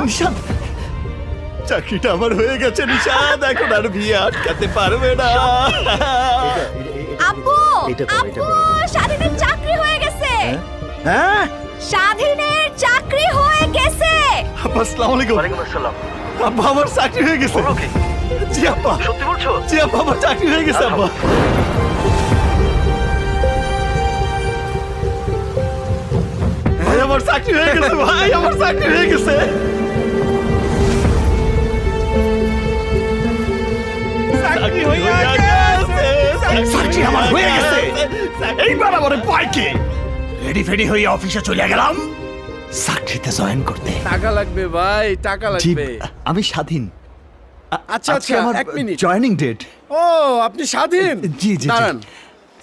নিশান, চাকরিটা আমার হয়ে গেছে নিশান, এখন আর বিয়ে আটকাতে পারবে না। আব্বু আব্বু স্বাধীনের চাকরি হয়ে গেছে। হ্যাঁ স্বাধীনের চাকরি হয়ে গেছে। আব্বা আসসালামু আলাইকুম। ওয়ালাইকুম আসসালাম। আব্বা আমার চাকরি হয়ে গেছে। বলো কি? জি আব্বা। সত্যি বলছো? জি আব্বা আমার চাকরি হয়ে গেছে আব্বা। ভাই আমার চাকরি হয়ে গেছে, ভাই আমার চাকরি হয়ে গেছে। চাকরি হয়ে গেছে, চাকরি আমার হয়ে গেছে। এইবার আমার পাইকে রেডি ফেডি হয়ে অফিসে চলে গেলাম চাকরিতে জয়েন করতে। টাকা লাগবে ভাই, টাকা জি, লাগবে। আমি স্বাধীন। আচ্ছা আজকে আচ্ছা, আমার এক মিনিট। Joining date. ও আপনি স্বাধীন? জি, জি, জি। দাঁড়ান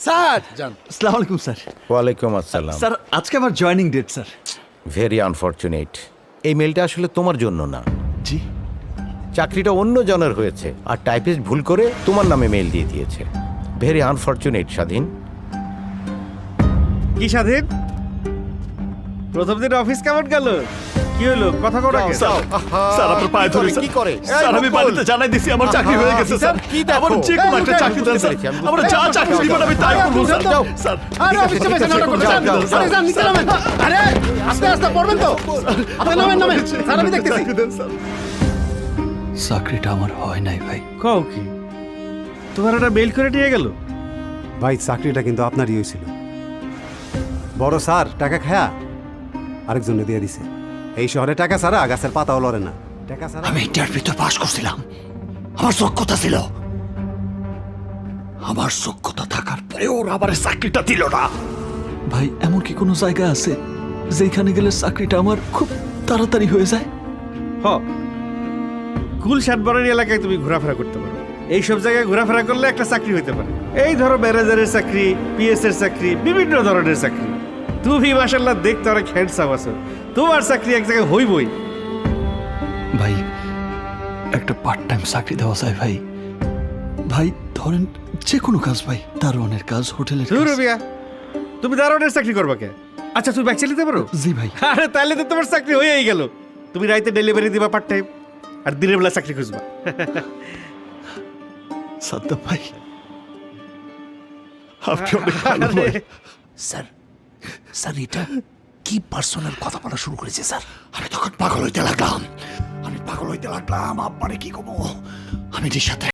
স্যার, যান। আসসালামু আলাইকুম স্যার। ওয়ালাইকুম আসসালাম। স্যার আজকে আমার joining date sir. Very unfortunate. এই মেলটা আসলে তোমার জন্য না, জি চাকরিটা অন্য জনের হয়েছে আর টাইপিস্ট ভুল করে তোমার নামে মেল দিয়ে দিয়েছে। ভেরি আনফরচুনেট স্বাধীন। কি স্বাধীন? প্রথম দিন অফিস কেমন গেল? কি হলো, কথা কও না কেন? স্যার, স্যার আপনার পায়ে ধরে কি করে? স্যার আমি বাড়িতে জানাই দিছি আমার চাকরি হয়ে গেছে স্যার। কি দেখো? আমার যে কোনো একটা চাকরি দেন স্যার। আমার যা চাকরি দিবেন আমি তাই করব স্যার। যাও। স্যার আরে অফিসে বসে নাটক করছেন। আরে যান, নিচে নামেন। আরে আস্তে আস্তে পড়বেন তো। আপনি নামেন নামেন, স্যার আমি দেখতেছি। চাকরি দেন স্যার। চাকরিটা আমার হয় নাই ভাই। কও কি? তোমার একটা মেল করে নিয়ে গেল? ভাই চাকরিটা কিন্তু আপনারই হয়েছিল। বড় স্যার টাকা খায়া আরেকজনে দিয়ে দিছে। এই শহরে টাকা ছাড়া গাছের পাতাও লড়ে না। টাকা ছাড়া আমি ইন্টারভিউতে পাশ করছিলাম, আমার যোগ্যতা ছিল। আমার যোগ্যতা থাকার পরেও ওরা আবার চাকরিটা দিল না। ভাই এমন কি কোনো জায়গা আছে যেখানে গেলে চাকরিটা আমার খুব তাড়াতাড়ি হয়ে যায়? হ, গুলশান বনানী এলাকায় তুমি ঘোরাফেরা করতে পারো। এই সব জায়গায় ঘোরাফেরা করলে একটা চাকরি হইতে পারে। এই ধরো ম্যানেজারের চাকরি, পিএস এর চাকরি, বিভিন্ন ধরনের চাকরি। তুমি মাশাআল্লাহ দেখতে অনেক হ্যান্ডসাম আছো, তোমার চাকরি এক জায়গায় হইবই। ভাই একটা পার্ট টাইম চাকরি দেওয়া যায় ভাই। ভাই ধরেন যে কোনো কাজ ভাই, দারোয়ানের কাজ, হোটেলের ধুর কাজ। মিয়া, তুমি দারোয়ানের চাকরি করবা কে? আচ্ছা তুমি বাইক চালাতে পারো? জি ভাই। আরে তাহলে তো তোমার চাকরি হয়েই গেল। তুমি রাইতে ডেলিভারি দিবা পার্ট টাইম, আর দিনের বেলা চাকরি খুঁজবা। সাদ্দাম ভাই আপনি অনেক ভালো ভাই। স্যার স্যার এটা কি পার্সোনাল কথা বলা শুরু করেছে স্যার? আমি তখন পাগল হইতে লাগলাম, আব্বারে কি কমো, আমি যে সাথে